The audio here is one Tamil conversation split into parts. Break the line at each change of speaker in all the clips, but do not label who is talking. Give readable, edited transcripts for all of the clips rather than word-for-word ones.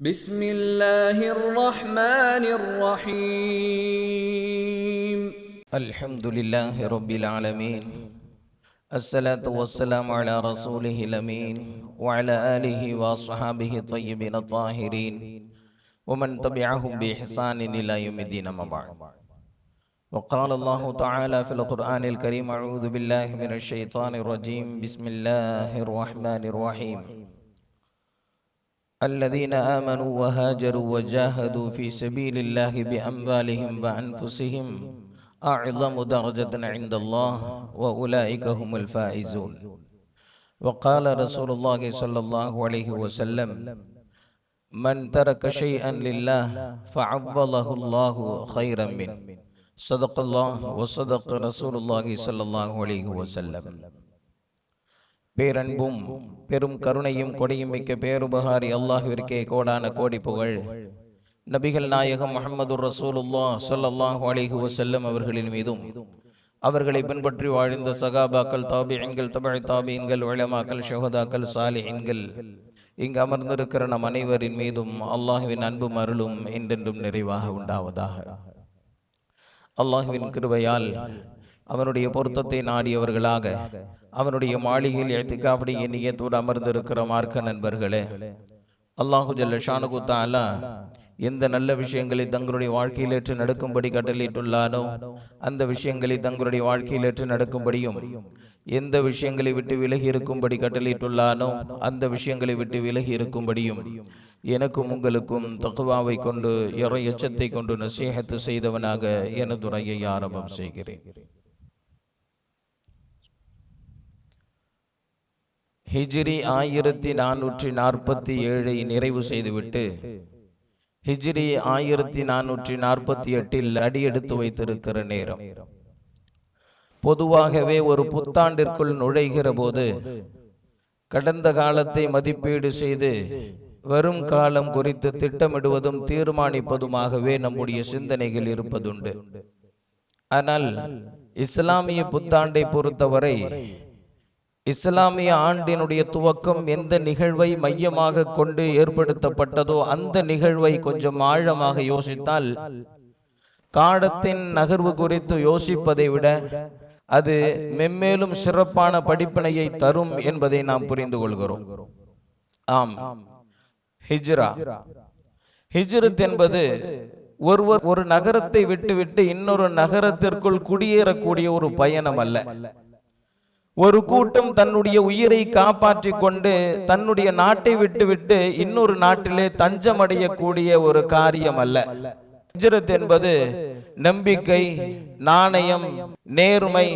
بسم الله الرحمن الرحيم
الحمد لله رب العالمين الصلاة والسلام على رسوله الأمين وعلى آله وصحابه الطيبين الطاهرين ومن تبعهم بإحسان إلى يوم الدين أما بعد. وقال الله تعالى في القرآن الكريم: أعوذ بالله من الشيطان الرجيم، بسم الله الرحمن الرحيم. الذين آمنوا وهاجروا وجاهدوا في سبيل الله بأموالهم وأنفسهم أعظم درجة عند الله وأولئك هم الفائزون. وقال رسول الله صلى الله عليه وسلم: من ترك شيئا لله فعوضه الله خيرا منه. صدق الله وصدق رسول الله صلى الله عليه وسلم. பேரன்பும் பெரும் கருணையும் கொடையும் மிக்க பேருபகாரி அல்லாஹ்விற்கே கோடான கோடி புகழ். நபிகள் நாயகம் முஹம்மது ரசூலுல்லாஹ் ஸல்லல்லாஹு அலைஹி வஸல்லம் அவர்களின் மீதும், அவர்களை பின்பற்றி வாழ்ந்த சகாபாக்கள், தாபிஈன்கள், தபஅ தாபிஈன்கள், உலமாக்கள், ஷுஹதாக்கள், சாலிஹீன்கள், இங்கு அமர்ந்திருக்கிற நம் அனைவரின் மீதும் அல்லாஹ்வின் அன்பும் அருளும் என்றென்றும் நிறைவாக உண்டாவதாக. அல்லாஹ்வின் கிருபையால் அவனுடைய பொருத்தத்தை நாடியவர்களாக அவனுடைய மாளிகையில் இஅ்திகாஃபுடைய நியத்தோடு அமர்ந்திருக்கிற மார்க்க நண்பர்களே, அல்லாஹு ஜல்ல ஷானுஹு தஆலா எந்த நல்ல விஷயங்களை தங்களுடைய வாழ்க்கையில் ஏற்று நடக்கும்படி கட்டளையிட்டுள்ளானோ அந்த விஷயங்களை தங்களுடைய வாழ்க்கையில் ஏற்று நடக்கும்படியும், எந்த விஷயங்களை விட்டு விலகி இருக்கும்படி கட்டளையிட்டுள்ளானோ அந்த விஷயங்களை விட்டு விலகி இருக்கும்படியும் எனக்கும் உங்களுக்கும் தக்வாவை கொண்டு இறை எச்சத்தை கொண்டு நசீஹத்து செய்தவனாக எனது உரையை ஆரம்பம் செய்கிறேன். ஹிஜ்ரி 1447 நிறைவு செய்துவிட்டு ஹிஜ்ரி 1448 அடியெடுத்து வைத்திருக்கிற நேரம். பொதுவாகவே ஒரு புத்தாண்டிற்குள் நுழைகிற போது கடந்த காலத்தை மதிப்பீடு செய்து வரும் காலம் குறித்து திட்டமிடுவதும் தீர்மானிப்பதுமாகவே நம்முடைய சிந்தனைகள் இருப்பதுண்டு. ஆனால் இஸ்லாமிய புத்தாண்டை பொறுத்தவரை இஸ்லாமிய ஆண்டினுடைய துவக்கம் எந்த நிகழ்வை மையமாக கொண்டு ஏற்படுத்தப்பட்டதோ அந்த நிகழ்வை கொஞ்சம் ஆழமாக யோசித்தால் காலத்தின் நகர்வு குறித்து யோசிப்பதை விட அது மென்மேலும் சிறப்பான படிப்பினையை தரும் என்பதை நாம் புரிந்து கொள்கிறோம். ஆம், ஹிஜ்ரத் என்பது ஒருவர் ஒரு நகரத்தை விட்டுவிட்டு இன்னொரு நகரத்திற்குள் குடியேறக்கூடிய ஒரு பயணம் அல்ல. ஒரு கூட்டம் தன்னுடைய உயிரை காப்பாற்றி கொண்டு தன்னுடைய நாட்டை விட்டுவிட்டு இன்னொரு நாட்டிலே தஞ்சமடையக்கூடிய ஒரு காரியம் அல்ல. ஹிஜ்ரத் என்பது நம்பிக்கை, நாணயம், நேர்மை,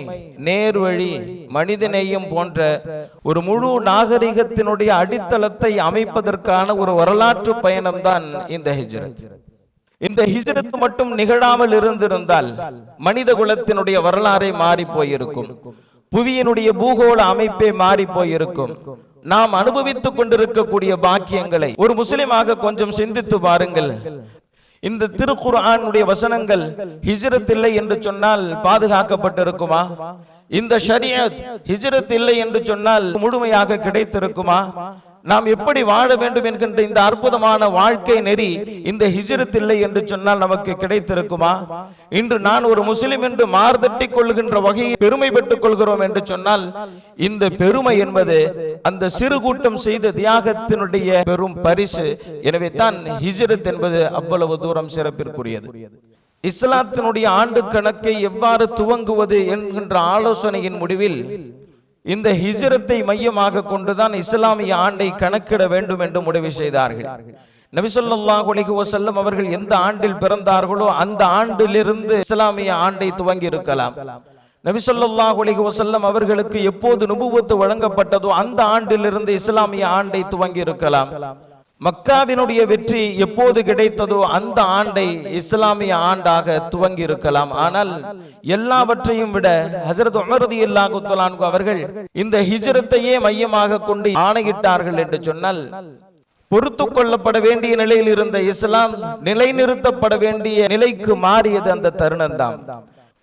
நேர்வழி, மனிதநேயம் போன்ற ஒரு முழு நாகரிகத்தினுடைய அடித்தளத்தை அமைப்பதற்கான ஒரு வரலாற்று பயணம்தான் இந்த ஹிஜ்ரத். இந்த ஹிஜ்ரத் மட்டும் நிகழாமல் இருந்திருந்தால் மனித குலத்தினுடைய வரலாறை மாறி போயிருக்கும். புவியினுடைய பூகோள அமைப்பே மாறி போயிருக்கும். நாம் அனுபவித்துக் கொண்டிருக்கக்கூடிய பாக்கியங்களை ஒரு முஸ்லிமாக கொஞ்சம் சிந்தித்து பாருங்கள். இந்த திருக்குர்ஆனுடைய வசனங்கள் ஹிஜ்ரத் இல்லை என்று சொன்னால் பாதுகாக்கப்பட்டிருக்குமா? இந்த ஷரியத் ஹிஜ்ரத் இல்லை என்று சொன்னால் முழுமையாக கிடைத்திருக்குமா? நாம் எப்படி வாழ வேண்டும் என்கின்ற இந்த அற்புதமான வாழ்க்கை நெறி இந்த ஹிஜ்ரத் இல்லை என்று சொன்னால் நமக்கு கிடைத்திருக்குமா? இன்று நான் ஒரு முஸ்லிம் என்று மார்தட்டி கொள்கின்ற வகையில் பெருமை பெற்றுக் கொள்கிறோம் என்று சொன்னால் இந்த பெருமை என்பது அந்த சிறு கூட்டம் செய்த தியாகத்தினுடைய பெரும் பரிசு. எனவே தான் ஹிஜ்ரத் என்பது அவ்வளவு தூரம் சிறப்பிற்குரியது. இஸ்லாத்தினுடைய ஆண்டு கணக்கை எவ்வாறு துவங்குவது என்கின்ற ஆலோசனையின் முடிவில் இந்த ஹிஜ்ரத்தை மையமாக கொண்டுதான் இஸ்லாமிய ஆண்டை கணக்கிட வேண்டும் என்று முடிவு செய்தார்கள். நபி ஸல்லல்லாஹு அலைஹி வஸல்லம் அவர்கள் எந்த ஆண்டில் பிறந்தார்களோ அந்த ஆண்டிலிருந்து இஸ்லாமிய ஆண்டை துவங்கி இருக்கலாம். நபி ஸல்லல்லாஹு அலைஹி வஸல்லம் அவர்களுக்கு எப்போது நுபுவத்து வழங்கப்பட்டதோ அந்த ஆண்டிலிருந்து இஸ்லாமிய ஆண்டை துவங்கி இருக்கலாம். மக்காவினுடைய வெற்றி எப்போது கிடைத்ததோ அந்த ஆண்டை இஸ்லாமிய ஆண்டாக துவங்கி இருக்கலாம். ஆனால் எல்லாவற்றையும் விட ஹஜ்ரத் உமர் ரலியல்லாஹு தஆலா அன்ஹு அவர்கள் இந்த ஹிஜ்ரத்தையே மையமாக கொண்டு ஆணையிட்டார்கள் என்று சொன்னால் பொறுத்து கொள்ளப்பட வேண்டிய நிலையில் இருந்த இஸ்லாம் நிலைநிறுத்தப்பட வேண்டிய நிலைக்கு மாறியது அந்த தருணம் தான்.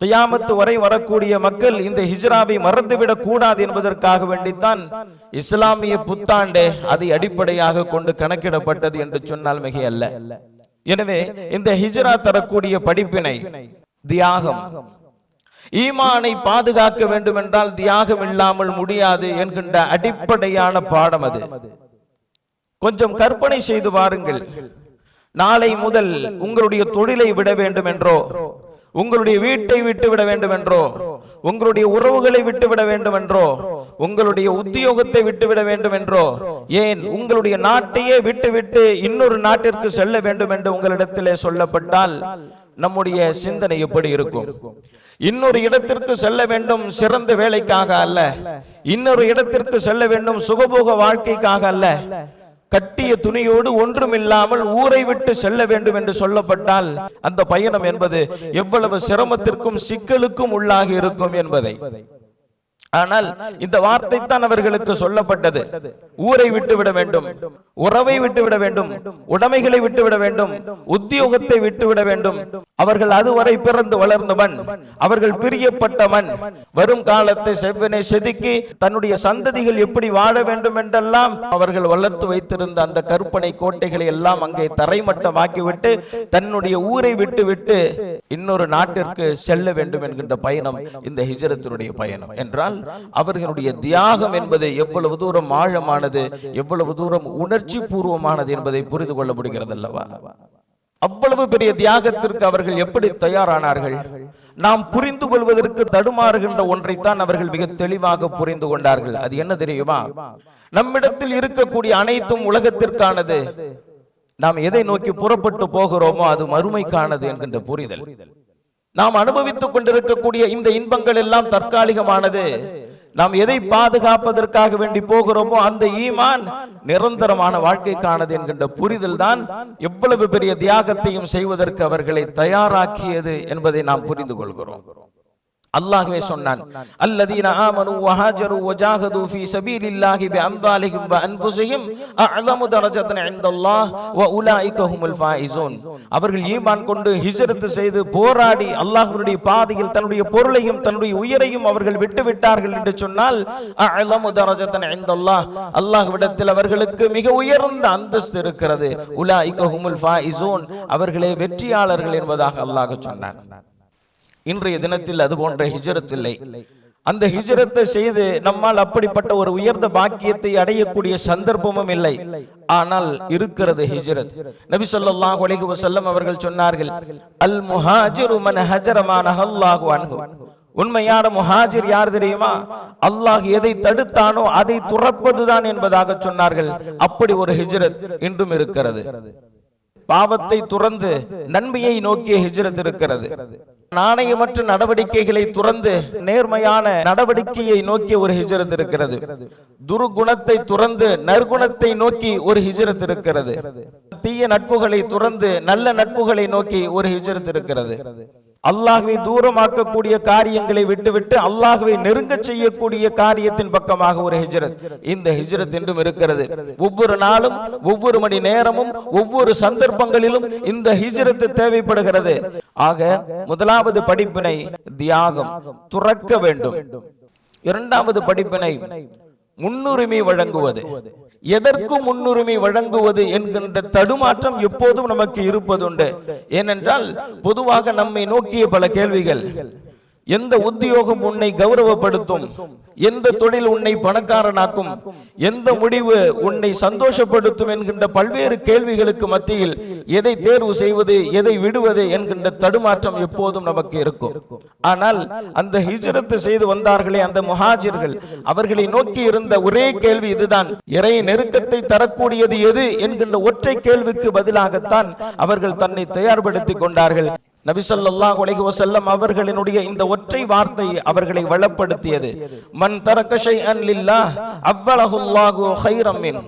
கியாமத்து வரை வரக்கூடிய மக்கள் இந்த ஹிஜ்ராவை மறந்துவிடக் கூடாது என்பதற்காக வேண்டித்தான் இஸ்லாமிய புத்தாண்டே அதை அடிப்படையாக கொண்டு கணக்கிடப்பட்டது என்று சொன்னால் மிகையல்ல. எனவே இந்த ஹிஜ்ரா தரக்கூடிய படிப்பினை தியாகம், ஈமானை பாதுகாக்க வேண்டும் என்றால் தியாகம் இல்லாமல் முடியாது என்கின்ற அடிப்படையான பாடம் அது. கொஞ்சம் கற்பனை செய்து பாருங்கள். நாளை முதல் உங்களுடைய தொழிலை விட வேண்டும் என்றோ, உங்களுடைய வீட்டை விட்டுவிட வேண்டும் என்றோ, உங்களுடைய உறவுகளை விட்டுவிட வேண்டும் என்றோ, உங்களுடைய உத்தியோகத்தை விட்டுவிட வேண்டும் என்றோ, ஏன் உங்களுடைய நாட்டையே விட்டுவிட்டு இன்னொரு நாட்டிற்கு செல்ல வேண்டும் என்று உங்களிடத்திலே சொல்லப்பட்டால் நம்முடைய சிந்தனை எப்படி இருக்கும்? இன்னொரு இடத்திற்கு செல்ல வேண்டும் சிறந்த வேலைக்காக அல்ல, இன்னொரு இடத்திற்கு செல்ல வேண்டும் சுகபோக வாழ்க்கைக்காக அல்ல, கட்டிய துணியோடு ஒன்றுமில்லாமல் ஊரை விட்டு செல்ல வேண்டும் என்று சொல்லப்பட்டால் அந்த பயணம் என்பது எவ்வளவு சிரமத்திற்கும் சிக்கலுக்கும் உள்ளாகி இருக்கும் என்பதை. ஆனால் இந்த வார்த்தை தான் அவர்களுக்கு சொல்லப்பட்டது. ஊரை விட்டுவிட வேண்டும், உறவை விட்டுவிட வேண்டும், உடைமைகளை விட்டுவிட வேண்டும், உத்தியோகத்தை விட்டுவிட வேண்டும். அவர்கள் அதுவரை பிறந்து வளர்ந்த மண், அவர்கள் பிரியப்பட்ட மண், வரும் காலத்தை செவ்வனை செதுக்கி தன்னுடைய சந்ததிகள் எப்படி வாழ வேண்டும் என்றெல்லாம் அவர்கள் வளர்த்து வைத்திருந்த அந்த கற்பனை கோட்டைகளை எல்லாம் அங்கே தரைமட்டமாக்கிவிட்டு தன்னுடைய ஊரை விட்டுவிட்டு இன்னொரு நாட்டிற்கு செல்ல வேண்டும் என்கின்ற பயணம் இந்த ஹிஜ்ரத்தினுடைய பயணம் என்றால் அவர்களுடைய தியாகம் என்பது எவ்வளவு தூரம் ஆழமானது, எவ்வளவு தூரம் உணர்ச்சி பூர்வமானது என்பதை புரிந்து கொள்ள முடிகிறது அல்லவா? அவ்வளவு பெரிய தியாகத்திற்கு அவர்கள் எப்படி தயாரானார்கள்? நாம் புரிந்து கொள்வதற்கு தடுமாறுகின்ற ஒன்றைத்தான் அவர்கள் மிக தெளிவாக புரிந்து கொண்டார்கள். அது என்ன தெரியுமா? நம்மிடத்தில் இருக்கக்கூடிய அனைத்தும் உலகத்திற்கானது, நாம் எதை நோக்கி புறப்பட்டு போகிறோமோ அது மறுமைக்கானது என்கின்ற புரிதல். நாம் அனுபவித்துக் கொண்டிருக்கக்கூடிய இந்த இன்பங்கள் எல்லாம் தற்காலிகமானது. நாம் எதை பாதுகாப்பதற்காக வேண்டி போகிறோமோ அந்த ஈமான் நிரந்தரமான வாழ்க்கைக்கானது என்கின்ற புரிதல் தான் எவ்வளவு பெரிய தியாகத்தையும் செய்வதற்கு அவர்களை தயாராக்கியது என்பதை நாம் புரிந்து கொள்கிறோம். அல்லாஹ்வே சொன்னான், அல்லதீன ஆமனு வஹாஜரு வஜாஹது ஃபீ ஸபீலில்லாஹி பிஅம்வாலிஹிம் வ அன்ஃபுஸிஹிம் அஅலமு தரஜத்தன் இன்தல்லாஹ் வ உலாயிக ஹுமுல் ஃபாயிஸூன். அவர்கள் ஈமான் கொண்டு ஹிஜ்ரத் செய்து போராடி அல்லாஹ்வுடைய பாதையில் தன்னுடைய பொருளையும் தன்னுடைய உயிரையும் அவர்கள் விட்டுவிட்டார்கள் என்று சொன்னால் அஅலமு தரஜத்தன் இன்தல்லாஹ், அல்லாஹ்விடத்தில் அவர்களுக்கு மிக உயர்ந்த அந்தஸ்து இருக்கிறது. உலாயிக ஹுமுல் ஃபாயிஸூன், அவர்களே வெற்றியாளர்கள் என்பதாக அல்லாஹ் சொன்னான். இன்றைய தினத்தில் அது போன்ற ஹிஜ்ரத் இல்லை. அந்த ஹிஜ்ரத்தை செய்து நம்மால் அப்படிப்பட்ட ஒரு உயர்ந்த பாக்கியத்தை அடையக்கூடிய சந்தர்ப்பமும் இல்லை. ஆனால் இருக்கிறது ஹிஜ்ரத். நபி ஸல்லல்லாஹு அலைஹி வஸல்லம் அவர்கள் சொன்னார்கள், அல் முஹாஜிரு மன் ஹஜர மா நஹல்லாஹு அன்ஹு. உண்மையான முஹாஜிர் யார் தெரியுமா? அல்லாஹ் எதை தடுத்தானோ அதை துறப்பதுதான் என்பதாக சொன்னார்கள். அப்படி ஒரு ஹிஜ்ரத் இன்றும் இருக்கிறது. பாவத்தை துறந்து நன்மையை நோக்கிய ஹிஜ்ரத் இருக்கிறது. நாணயமற்ற நடவடிக்கைகளை துறந்து நேர்மையான நடவடிக்கையை நோக்கிய ஒரு ஹிஜ்ரத் இருக்கிறது. துர்குணத்தை துறந்து நற்குணத்தை நோக்கி ஒரு ஹிஜ்ரத் இருக்கிறது. தீய நட்புகளை துறந்து நல்ல நட்புகளை நோக்கி ஒரு ஹிஜ்ரத் இருக்கிறது. அல்லாஹ்வை தூரமாக்கக்கூடிய காரியங்களை விட்டுவிட்டு அல்லாஹ்வை நெருங்க செய்யக்கூடிய காரியத்தின் பக்கமாக ஒரு ஹிஜ்ரத். இந்த ஹிஜ்ரத் என்றும் இருக்கிறது. ஒவ்வொரு நாளும் ஒவ்வொரு மணி நேரமும் ஒவ்வொரு சந்தர்ப்பங்களிலும் இந்த ஹிஜ்ரத் தேவைப்படுகிறது. ஆக முதலாவது படிப்பினை தியாகம், துறக்க வேண்டும். இரண்டாவது படிப்பினை முன்னுரிமை வழங்குவது. எதற்கும் முன்னுரிமை வழங்குவது என்கின்ற தடுமாற்றம் எப்போதும் நமக்கு இருப்பதுண்டு. ஏனென்றால் பொதுவாக நம்மை நோக்கிய பல கேள்விகள், எந்த உத்தியோகம் உன்னை கௌரவப்படுத்தும், எந்த தொழில் உன்னை பணக்காரனாக்கும், எந்த முடிவு உன்னை சந்தோஷப்படுத்தும் என்கின்ற பல்வேறு கேள்விகளுக்கு மத்தியில் எதை தேர்வு செய்வது, எதை விடுவது என்கின்ற தடுமாற்றம் எப்போதும் நமக்கு இருக்கும். ஆனால் அந்த ஹிஜ்ரத் செய்து வந்தார்களே அந்த முஹாஜிர்கள், அவர்களை நோக்கி இருந்த ஒரே கேள்வி இதுதான். இறை நெருக்கத்தை தரக்கூடியது எது என்கின்ற ஒற்றை கேள்விக்கு பதிலாகத்தான் அவர்கள் தன்னை தயார்படுத்திக் கொண்டார்கள். நபி ஸல்லல்லாஹு அலைஹி வஸல்லம் அவர்களினுடைய இந்த ஒற்றை வார்த்தை அவர்களை வளப்படுத்தியது. மன் தரக ஷைஅன் லில்லாஹ் அவ்வலஹுல்லாஹு கைரம் மின்.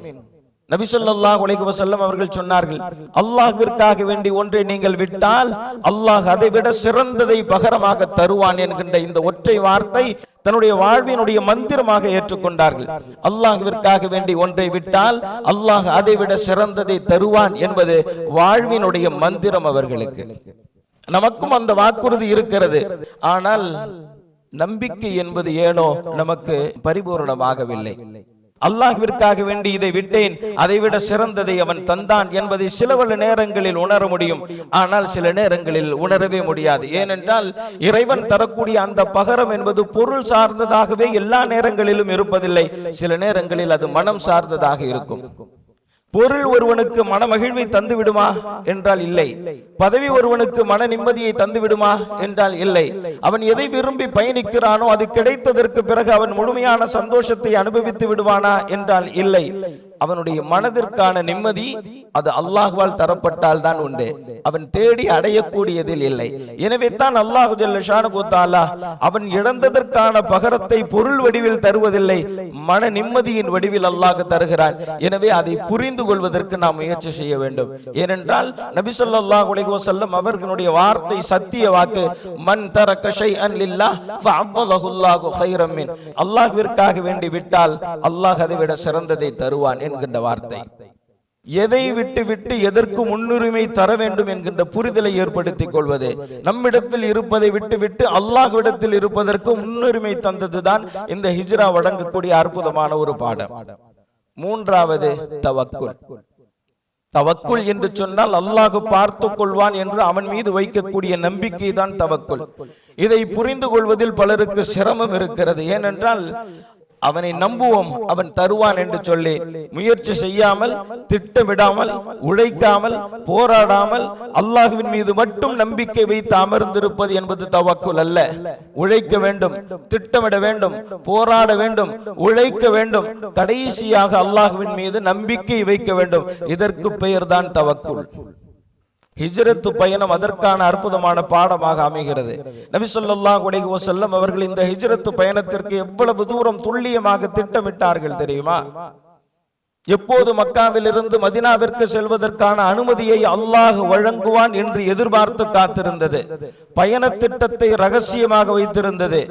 நபி ஸல்லல்லாஹு அலைஹி வஸல்லம் அவர்கள் சொன்னார்கள், அல்லாஹ்விற்காக வேண்டி ஒன்றை நீங்கள் விட்டால் அல்லாஹ் அதை விட சிறந்ததை பகரமாக தருவான் என்கின்ற இந்த ஒற்றை வார்த்தை தன்னுடைய வாழ்வினுடைய மந்திரமாக ஏற்றுக்கொண்டார்கள். அல்லாஹ்விற்காக வேண்டி ஒன்றை விட்டால் அல்லாஹ் அதை விட சிறந்ததை தருவான் என்பது வாழ்வினுடைய மந்திரம் அவர்களுக்கு. நமக்கும் அந்த வாக்குறுதி இருக்கிறது. ஆனால் நம்பிக்கை என்பது ஏனோ நமக்கு பரிபூரணமாகவில்லை. அல்லாஹ்விற்காக வேண்டி இதை விட்டேன், அதைவிட சிறந்ததை அவன் தந்தான் என்பதை சில நேரங்களில் உணர முடியும். ஆனால் சில நேரங்களில் உணரவே முடியாது. ஏனென்றால் இறைவன் தரக்கூடிய அந்த பகரம் என்பது பொருள் சார்ந்ததாகவே எல்லா நேரங்களிலும் இருப்பதில்லை. சில நேரங்களில் அது மனம் சார்ந்ததாக இருக்கும். பொருள் ஒருவனுக்கு மன மகிழ்வை தந்து விடுமா என்றால் இல்லை. பதவி ஒருவனுக்கு மன நிம்மதியை தந்து விடுமா என்றால் இல்லை. அவன் எதை விரும்பி பயணிக்கிறானோ அது கிடைத்ததற்கு பிறகு அவன் முழுமையான சந்தோஷத்தை அனுபவித்து விடுவானா என்றால் இல்லை. அவனுடைய மனதிற்கான நிம்மதி அது அல்லாஹ்வால் தரப்பட்டால் தான் உண்டு. அவன் தேடி அடையக்கூடியதில் இல்லை. எனவே தான் அல்லாஹ் ஜல்ல ஷானஹு தஆலா அவன் இழந்ததற்கான பகரத்தை பொருள் வடிவில் தருவதில்லை, மன நிம்மதியின் வடிவில் அல்லாஹ் தருகிறான். எனவே அதை புரிந்து கொள்வதற்கு நாம் முயற்சி செய்ய வேண்டும். ஏனென்றால் நபி ஸல்லல்லாஹு அலைஹி வஸல்லம் அவர்களுடைய வார்த்தை சத்திய வாக்கு, மன் தரக ஷைஅன் லில்லாஹ் ஃபஅவ்வலஹு அல்லாஹு கைரம் மின். அல்லாஹ்விற்காக வேண்டி விட்டால் அல்லாஹ் அதை விட சிறந்ததை தருவான் என்கின்ற வார்த்தை. எதை விட்டு விட்டு எதற்கு முன்னுரிமை தர வேண்டும் என்கின்ற புரிதலை ஏற்படுத்திக் கொள்வது, நம்மிடத்தில் இருப்பதை விட்டு விட்டு அல்லாஹ்விடத்தில் இருப்பதற்கு முன்னுரிமை தந்ததுதான் இந்த ஹிஜ்ரா வழங்கக்கூடிய அற்புதமான ஒரு பாடம். மூன்றாவது தவக்குல். தவக்குல் என்று சொன்னால் அல்லாஹ் பார்த்து கொள்வான் என்று அவன் மீது வைக்கக்கூடிய நம்பிக்கை தான் தவக்குல். இதை புரிந்து கொள்வதில் பலருக்கு சிரமம் இருக்கிறது. ஏனென்றால் அவனை நம்புவோம், அவன் தருவான் என்று சொல்லி முயற்சி செய்யாமல், திட்டமிடாமல், உழைக்காமல், போராடாமல் அல்லாஹ்வின் மீது மட்டும் நம்பிக்கை வைத்து அமர்ந்திருப்பது என்பது தவக்குல் அல்ல. உழைக்க வேண்டும், திட்டமிட வேண்டும், போராட வேண்டும், உழைக்க வேண்டும், கடைசியாக அல்லாஹ்வின் மீது நம்பிக்கை வைக்க வேண்டும். இதற்கு பெயர்தான் தவக்குல். ஹிஜ்ரத்து பயணம் அதற்கான அற்புதமான பாடமாக அமைகிறது. நபி ஸல்லல்லாஹு அலைஹி வஸல்லம் அவர்கள் இந்த ஹிஜ்ரத்து பயணத்திற்கு எவ்வளவு தூரம் துல்லியமாக திட்டமிட்டார்கள் தெரியுமா? எப்போது மக்காவில் இருந்து மதீனாவிற்கு செல்வதற்கான அனுமதியை அல்லாஹ் வழங்குவான் என்று எதிர்பார்த்து காத்திருந்தது. பயண திட்டத்தை ரகசியமாக வைத்திருந்தது.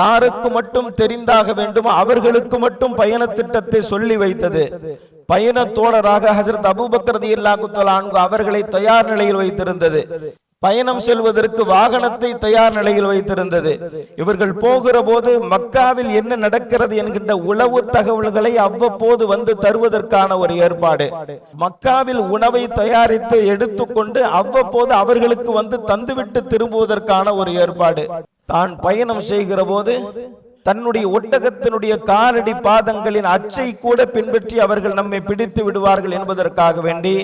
யாருக்கு மட்டும் தெரிந்தாக வேண்டுமோ அவர்களுக்கு மட்டும் பயண திட்டத்தை சொல்லி வைத்தது. பயண தோழராக ஹஜ்ரத் அபூபக்கர் ரலியல்லாஹு தஆலா அன்ஹு அவர்களை தயார் நிலையில் வைத்திருந்தது. பயணம் செல்வதற்கு வாகனத்தை தயார் நிலையில் வைத்திருந்தது. இவர்கள் போகிற போது மக்காவில் என்ன நடக்கிறது என்கின்ற உளவு தகவல்களை அவ்வப்போது வந்து தருவதற்கான ஒரு ஏற்பாடு. மக்காவில் உணவை தயாரித்து எடுத்துக்கொண்டு அவ்வப்போது அவர்களுக்கு வந்து தந்துவிட்டு திரும்புவதற்கான ஒரு ஏற்பாடு. தான் பயணம் செய்கிற போது தன்னுடைய ஒட்டகத்தினுடைய காலடி பாதங்களின் அச்சை கூட பின்பற்றி அவர்கள் நம்மை பிடித்து விடுவார்கள் என்பதற்காக வேண்டி,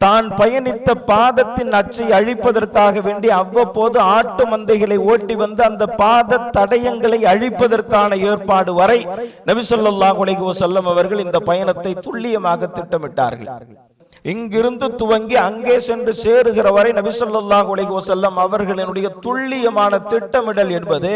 தான் பயணித்த பாதத்தின் அச்சை அழிப்பதற்காக வேண்டி அவ்வப்போது ஆட்டு மந்தைகளை ஓட்டி வந்து அந்த பாத தடயங்களை அழிப்பதற்கான ஏற்பாடு வரை நபி ஸல்லல்லாஹு அலைஹி வஸல்லம் அவர்கள் இந்த பயணத்தை துல்லியமாக திட்டமிட்டார்கள். இங்கிருந்து துவங்கி அங்கே சென்று சேருகிற வரை நபி ஸல்லல்லாஹு அலைஹி வஸல்லம் அவர்களினுடைய துல்லியமான திட்டமிடல் என்பது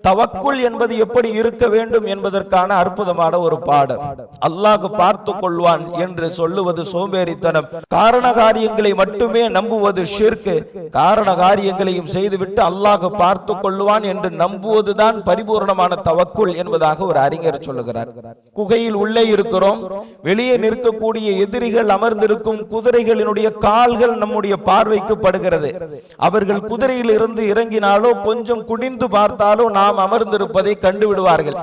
தவக்குல் என்பது எப்படி இருக்க வேண்டும் என்பதற்கான அற்புதமான ஒரு பாடம். அல்லாஹ் பார்த்து கொள்வான் என்று சொல்லுவது சோம்பேறித்தனம். காரண காரியங்களை மட்டுமே நம்புவது ஷிர்க். காரண காரியங்களையும் செய்துவிட்டு அல்லாஹ் பார்த்து கொள்வான் என்று நம்புவதுதான் பரிபூர்ணமான தவக்குல் என்பதாக ஒரு அறிஞர் சொல்லுகிறார். குகையில் உள்ளே இருக்கிறோம், வெளியே நிற்கக்கூடிய எதிரிகள் அமர்ந்திருக்கும் குதிரைகளினுடைய கால்கள் நம்முடைய பார்வைக்கு படுகிறது. அவர்கள் குதிரையில் இருந்து இறங்கினாலோ கொஞ்சம் குனிந்து பார்த்தாலோ நாம் அமர்ந்திருப்பதை கண்டுவிடுவார்கள்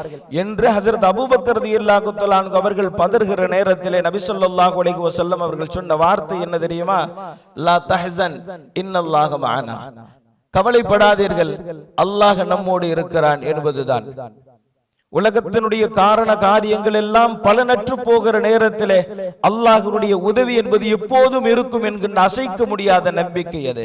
என்று ஹஜ்ரத் அபூபக்கர் ரலியல்லாஹு தஆலா அன்ஹு அவர்கள் பதறுகிற நேரத்திலே நபி ஸல்லல்லாஹு அலைஹி வஸல்லம் அவர்கள் சொன்ன வார்த்தை என்ன தெரியுமா? லா தஹ்சன் இன்னல்லாஹ மஅனா. கவலைப்படாதீர்கள், அல்லாஹ் நம்மோடு இருக்கிறான் என்பதுதான். உலகத்தினுடைய காரண காரியங்கள் எல்லாம் பலனற்று போகிற நேரத்திலே அல்லாஹ்வுடைய உதவி என்பது எப்போதும் இருக்கும் என்கின்ற அசைக்க முடியாத நம்பிக்கை அது.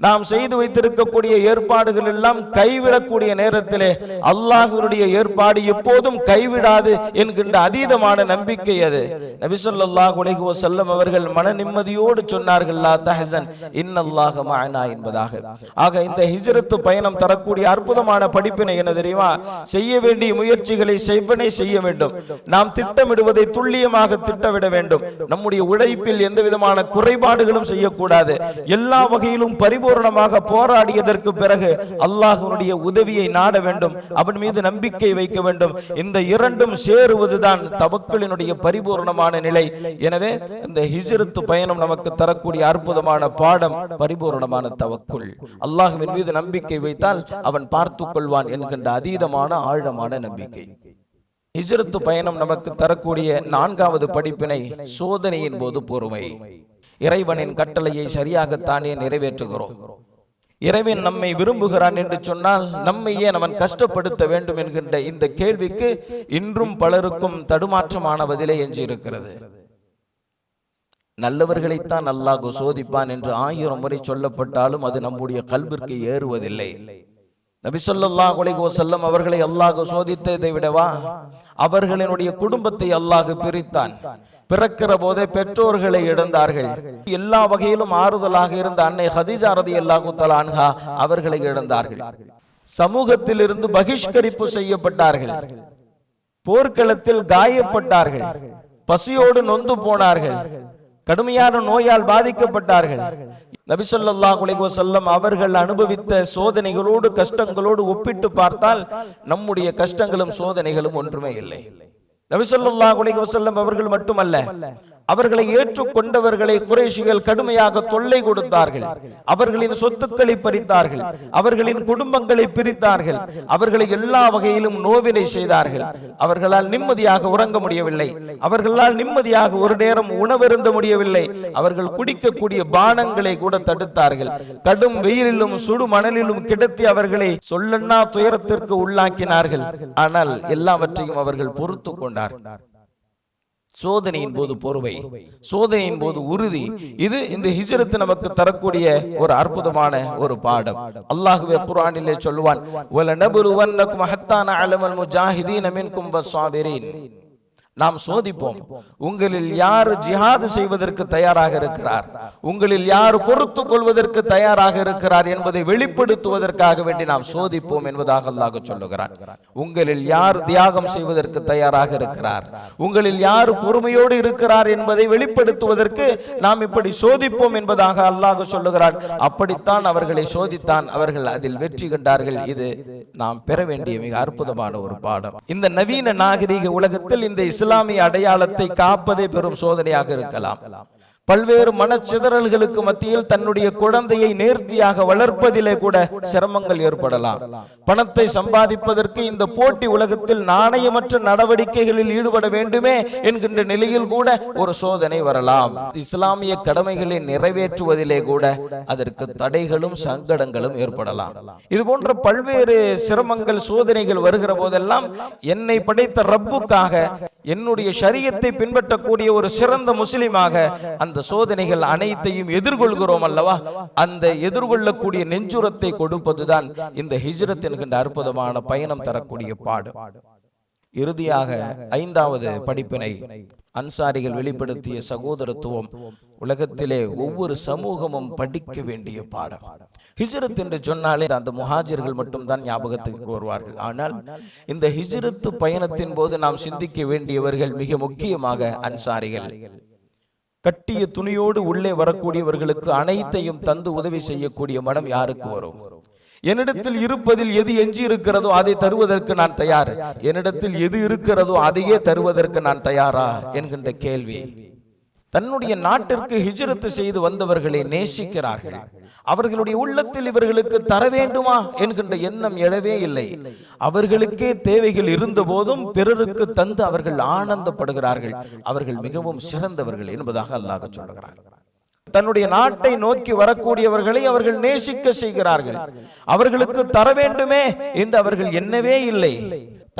நாம் செய்து வைத்திருக்கக்கூடிய ஏற்பாடுகள் எல்லாம் கைவிடக்கூடிய நேரத்திலே அல்லாஹ்வுடைய ஏற்பாடு எப்போதும் கைவிடாது என்கின்ற அதீதமான நம்பிக்கை அது. நபி ஸல்லல்லாஹு அலைஹி வஸல்லம் அவர்கள் மன நிம்மதியோடு சொன்னார்கள், லா தஹ்சன் இன்னல்லாஹ மஅனா என்பதாக. ஆக இந்த ஹிஜ்ரத்து பயணம் தரக்கூடிய அற்புதமான படிப்பினை என்ன தெரியுமா? செய்ய வேண்டிய முயற்சி முயற்சிகளை செவ்வனே செய்ய வேண்டும். நாம் திட்டமிடுவதை துல்லியமாக திட்டமிட வேண்டும். நம்முடைய உழைப்பில் எந்த விதமான குறைபாடுகளும் செய்யக்கூடாது. எல்லா வகையிலும் பரிபூர்ணமாக போராடியதற்கு பிறகு அல்லாஹ்வுடைய உதவியை நாட வேண்டும். அவன் மீது நம்பிக்கை வைக்க வேண்டும். இந்த இரண்டும் சேருவதுதான் தவக்குலினுடைய பரிபூர்ணமான நிலை. எனவே இந்த ஹிஜ்ரத் பயணம் நமக்கு தரக்கூடிய அற்புதமான பாடம் பரிபூர்ணமான தவக்குல். அல்லாஹ்வின் மீது நம்பிக்கை வைத்தால் அவன் பார்த்துக் கொள்வான் என்கின்ற அதீதமான ஆழமான நம்பிக்கை. ஹிஜ்ரத் பயணம் நமக்கு தரக்கூடிய நான்காவது படிப்பினை சோதனையின் போது பொறுமை. இறைவனின் கட்டளையை சரியாகத்தானே நிறைவேற்றுகிறோம். இறைவன் நம்மை விரும்புகிறான் என்று சொன்னால் நம்மை ஏன் அவன் கஷ்டப்படுத்த வேண்டும் என்கின்ற இந்த கேள்விக்கு இன்றும் பலருக்கும் தடுமாற்றமான பதிலே எஞ்சி இருக்கிறது. நல்லவர்களைத்தான் அல்லாஹ் சோதிப்பான் என்று 1000 முறை சொல்லப்பட்டாலும் அது நம்முடைய கல்விற்கு ஏறுவதில்லை. நபி ஸல்லல்லாஹு அலைஹி வஸல்லம் அவர்களை அல்லாஹ் சோதித்ததை விடவா அவர்களினுடைய குடும்பத்தை அல்லாஹ் பிரித்தான். பிறக்கிற போதே பெற்றோர்களை இழந்தார்கள். எல்லா வகையிலும் ஆறுதலாக இருந்த அன்னை ஹதீஜா ரலியல்லாஹு தஆலா அன்ஹா அவர்களை இழந்தார்கள். சமூகத்தில் இருந்து பகிஷ்கரிப்பு செய்யப்பட்டார்கள். போர்க்களத்தில் காயப்பட்டார்கள். பசியோடு நொந்து போனார்கள். கடுமையான நோயால் பாதிக்கப்பட்டார்கள். நபி ஸல்லல்லாஹு அலைஹி வஸல்லம் அவர்கள் அனுபவித்த சோதனைகளோடு கஷ்டங்களோடு ஒப்பிட்டு பார்த்தால் நம்முடைய கஷ்டங்களும் சோதனைகளும் ஒன்றுமே இல்லை. நபி ஸல்லல்லாஹு அலைஹி வஸல்லம் அவர்கள் மட்டுமல்ல, அவர்களை ஏற்றுக்கொண்டவர்களை குறைஷிகள் கடுமையாக தொல்லை கொடுத்தார்கள். அவர்களின் சொத்துக்களை பறித்தார்கள். அவர்களின் குடும்பங்களை பிரித்தார்கள். அவர்களை எல்லா வகையிலும் நோவினை செய்தார்கள். அவர்களால் நிம்மதியாக உறங்க முடியவில்லை. அவர்களால் நிம்மதியாக ஒரு நேரம் உணவருந்த முடியவில்லை. அவர்கள் குடிக்கக்கூடிய பானங்களை கூட தடுத்தார்கள். கடும் வெயிலிலும் சுடு மணலிலும் கிடத்தி அவர்களை சொல்லன்னா துயரத்திற்கு உள்ளாக்கினார்கள். ஆனால் எல்லாவற்றையும் அவர்கள் பொறுத்து கொண்டார்கள். சோதனையின் போது பொறுமை, சோதனையின் போது உறுதி, இது இந்த ஹிஜ்ரத் நமக்கு தரக்கூடிய ஒரு அற்புதமான ஒரு பாடம். அல்லாஹ்வே குர்ஆனிலே சொல்வான், வலனபுலுவன்னகும் ஹத்தா நஅலமல் முஜாஹிதீன மின்கும் வஸ்ஸாபிரீன். நாம் சோதிப்போம், உங்களில் யார் ஜிஹாது செய்வதற்கு தயாராக இருக்கிறார், உங்களில் யார் பொறுத்து கொள்வதற்கு தயாராக இருக்கிறார் என்பதை வெளிப்படுத்துவதற்காக வேண்டி நாம் சோதிப்போம் என்பதாக அல்லாஹ் சொல்லுகிறார். உங்களில் யார் தியாகம் செய்வதற்கு தயாராக இருக்கிறார், உங்களில் யார் பொறுமையோடு இருக்கிறார் என்பதை வெளிப்படுத்துவதற்கு நாம் இப்படி சோதிப்போம் என்பதாக அல்லாஹ் சொல்லுகிறார். அப்படித்தான் அவர்களை சோதித்தான். அவர்கள் அதில் வெற்றி கண்டார்கள். இது நாம் பெற வேண்டிய மிக அற்புதமான ஒரு பாடம். இந்த நவீன நாகரீக உலகத்தில் இந்த இஸ்லாமிய அடையாளத்தை காப்பதே பெரும் சோதனையாக இருக்கலாம். பல்வேறு மனச்சிதறல்களுக்கு மத்தியில் தன்னுடைய குழந்தையை நேர்த்தியாக வளர்ப்பதிலே கூட சிரமங்கள் ஏற்படலாம். பணத்தை சம்பாதிப்பதற்கு இந்த போட்டி உலகத்தில் நாணயமற்ற நடவடிக்கைகளில் ஈடுபட வேண்டுமே என்கின்ற நிலையில் கூட ஒரு சோதனை வரலாம். இஸ்லாமிய கடமைகளை நிறைவேற்றுவதிலே கூட அதற்கு தடைகளும் சங்கடங்களும் ஏற்படலாம். இது போன்ற பல்வேறு சிரமங்கள் சோதனைகள் வருகிற போதெல்லாம் என்னை படைத்த ரப்புக்காக என்னுடைய ஷரியத்தை பின்பற்றக்கூடிய ஒரு சிறந்த முஸ்லிமாக அந்த சோதனைகள் அனைத்தையும் எதிர்கொள்கிறோம் அல்லவா? அந்த எதிர்கொள்ளக்கூடிய நெஞ்சுரத்தை கொடுப்பதுதான் இந்த ஹிஜ்ரத் என்கின்ற அற்புதமான பயணம் தரக்கூடிய பாடு. இறுதியாக 5வது படிப்பினை அன்சாரிகள் வெளிப்படுத்திய சகோதரத்துவம் உலகத்திலே ஒவ்வொரு சமூகமும் படிக்க வேண்டிய பாடம். ஹிஜ்ரத் என்று சொன்னாலே அந்த முஹாஜிர்கள் மட்டும்தான் ஞாபகத்துக்கு வருவார்கள். ஆனால் இந்த ஹிஜ்ரத் பயணத்தின் போது நாம் சிந்திக்க வேண்டியவர்கள் மிக முக்கியமாக அன்சாரிகள். கட்டிய துணியோடு உள்ளே வரக்கூடியவர்களுக்கு அனைத்தையும் தந்து உதவி செய்யக்கூடிய மனம் யாருக்கு வரும்? என்னிடத்தில் இருப்பதில் எது எஞ்சி இருக்கிறதோ அதை தருவதற்கு நான் தயார், என்னிடத்தில் எது இருக்கிறதோ அதையே தருவதற்கு நான் தயாரா என்கின்ற கேள்வி. தன்னுடைய நாட்டிற்கு ஹிஜ்ரத் செய்து வந்தவர்களை நேசிக்கிறார்கள். அவர்களுடைய உள்ளத்தில் இவர்களுக்கு தர வேண்டுமா என்கின்ற எண்ணம் எழவே இல்லை. அவர்களுக்கே தேவைகள் இருந்த போதும் பிறருக்கு தந்து அவர்கள் ஆனந்தப்படுகிறார்கள். அவர்கள் மிகவும் சிறந்தவர்கள் என்பதாக அல்லாஹ் சொல்கிறார். தன்னுடைய நாட்டை நோக்கி வரக்கூடியவர்களை அவர்கள் நேசிக்க செய்கிறார்கள். அவர்களுக்கு தர வேண்டுமே என்று அவர்கள் எண்ணவே இல்லை.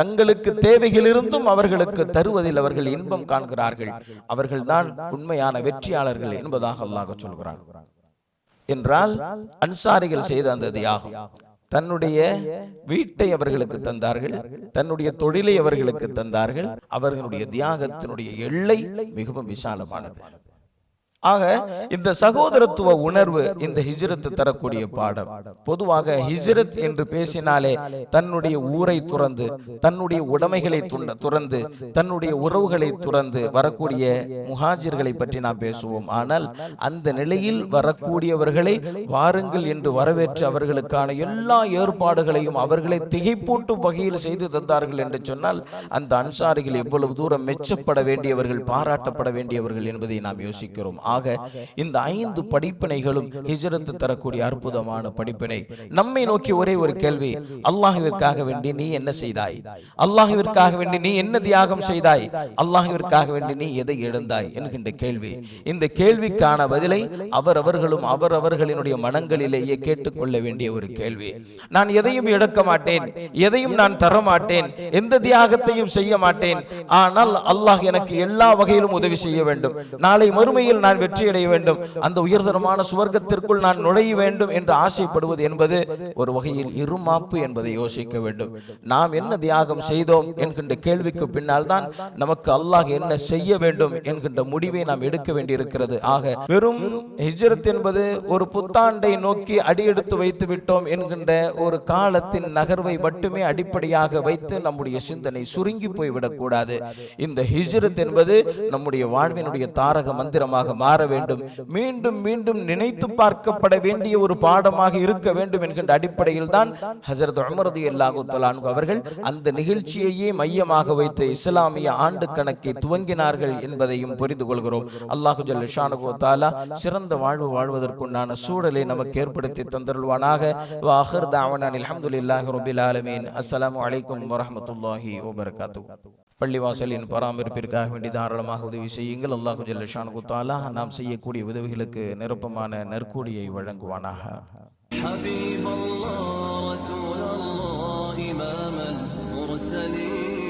தங்களுக்கு தேவைகள் இருந்தும் அவர்களுக்கு தருவதில் அவர்கள் இன்பம் காண்கிறார்கள். அவர்கள்தான் உண்மையான வெற்றியாளர்கள் என்பதாக அல்லாஹ் சொல்கிறார். என்றால் அன்சாரிகள் செய்த அந்த தியாகம், தன்னுடைய வீட்டை அவர்களுக்கு தந்தார்கள், தன்னுடைய தொழிலை அவர்களுக்கு தந்தார்கள். அவர்களுடைய தியாகத்தினுடைய எல்லை மிகவும் விசாலமானது. ஆக இந்த சகோதரத்துவ உணர்வு இந்த ஹிஜ்ரத் தரக்கூடிய பாடம். பொதுவாக ஹிஜ்ரத் என்று பேசினாலே தன்னுடைய ஊரை துறந்து, தன்னுடைய உடைமைகளை துறந்து, தன்னுடைய உறவுகளை துறந்து வரக்கூடிய முஹாஜிர்களை பற்றி நாம் பேசுவோம். ஆனால் அந்த நிலையில் வரக்கூடியவர்களை வாருங்கள் என்று வரவேற்று அவர்களுக்கான எல்லா ஏற்பாடுகளையும் அவர்களை திகைப்பூட்டும் வகையில் செய்து தந்தார்கள் என்று சொன்னால் அந்த அன்சாரிகள் எவ்வளவு தூரம் மெச்சப்பட வேண்டியவர்கள், பாராட்டப்பட வேண்டியவர்கள் என்பதை நாம் யோசிக்கிறோம். ஆக இந்த 5 படிப்பினைகளும் ஹிஜ்ரத் தரக்கூடிய அற்புதமான படிப்பினை. நம்மை நோக்கி ஒரே ஒரு கேள்வி, அல்லாஹ்விற்காக வேண்டி நீ என்ன செய்தாய்? அல்லாஹ்விற்காக வேண்டி நீ என்ன தியாகம் செய்தாய்? அல்லாஹ்விற்காக வேண்டி நீ எதை இழந்தாய் என்கின்ற கேள்வி. இந்த கேள்விக்கான பதிலை அவரவர்களினுடைய மனங்களிலேயே கேட்டுக்கொள்ள வேண்டிய ஒரு கேள்வி. நான் எதையும் இழக்க மாட்டேன், எதையும் நான் தர மாட்டேன், எந்த தியாகத்தையும் செய்ய மாட்டேன், ஆனால் அல்லாஹ் எனக்கு எல்லா வகையிலும் உதவி செய்ய வேண்டும், நாளை மறுமையில் நான் வெற்றி அடைய வேண்டும், அந்த உயர்தரமான சுவர்க்கத்திற்குள் நான் நுழைய வேண்டும் என்று ஆசைப்படுவது என்பது ஒரு வகையில் இருமாப்பு என்பதை யோசிக்க வேண்டும். நாம் என்ன தியாகம் செய்தோம் என்கின்ற கேள்விக்கு பின்னால் தான் நமக்கு அல்லாஹ் என்ன செய்ய வேண்டும் என்கின்ற முடிவை நாம் எடுக்க வேண்டியிருக்கிறது. ஆக வெறும் ஹிஜ்ரத் என்பது ஒரு புத்தாண்டை நோக்கி அடியெடுத்து வைத்து விட்டோம் என்கின்ற ஒரு காலத்தின் நகர்வை மட்டுமே அடிப்படையாக வைத்து நம்முடைய சிந்தனை சுருங்கி போய்விடக் கூடாது. இந்த ஹிஜ்ரத் என்பது நம்முடைய வாழ்வினுடைய தாரக மந்திரமாக மாற வேண்டும், மீண்டும் மீண்டும் நினைத்து பார்க்கப்பட வேண்டிய ஒரு பாடமாக இருக்க வேண்டும் என்கின்ற அடிப்படையில் தான் ஹஜ்ரத் உமர் ரலியல்லாஹு தஆலா அன்ஹு அவர்கள் அந்த நிகழ்ச்சியையே மையமாக வைத்து இஸ்லாமிய ஆண்டு கணக்கை துவங்கினார்கள் என்பதையும் புரிந்து கொள்கிறோம். அல்லாஹு ஜல்ல ஷானுஹு தஆலா சிறந்த வாழ்வு வாழ்வதற்குண்டான சூழலை நமக்கு ஏற்படுத்தி தந்தருள்வானாக. வ ஆகிர் தஅவானா அல்ஹம்துலில்லாஹி ரப்பில் ஆலமீன். அஸ்ஸலாமு அலைக்கும் வரஹ்மத்துல்லாஹி வபரகாத்துஹு. பள்ளிவாசலின் பராமரிப்பிற்காக வேண்டி தாராளமாக உதவி செய்யுங்கள். அல்லாஹு ஜல்ல ஷானுஹு தஆலா நாம் செய்யக்கூடிய உதவிகளுக்கு நிரப்பமான நற்கூலியை வழங்குவானாக. حبيب الله رسول الله إمام المرسلين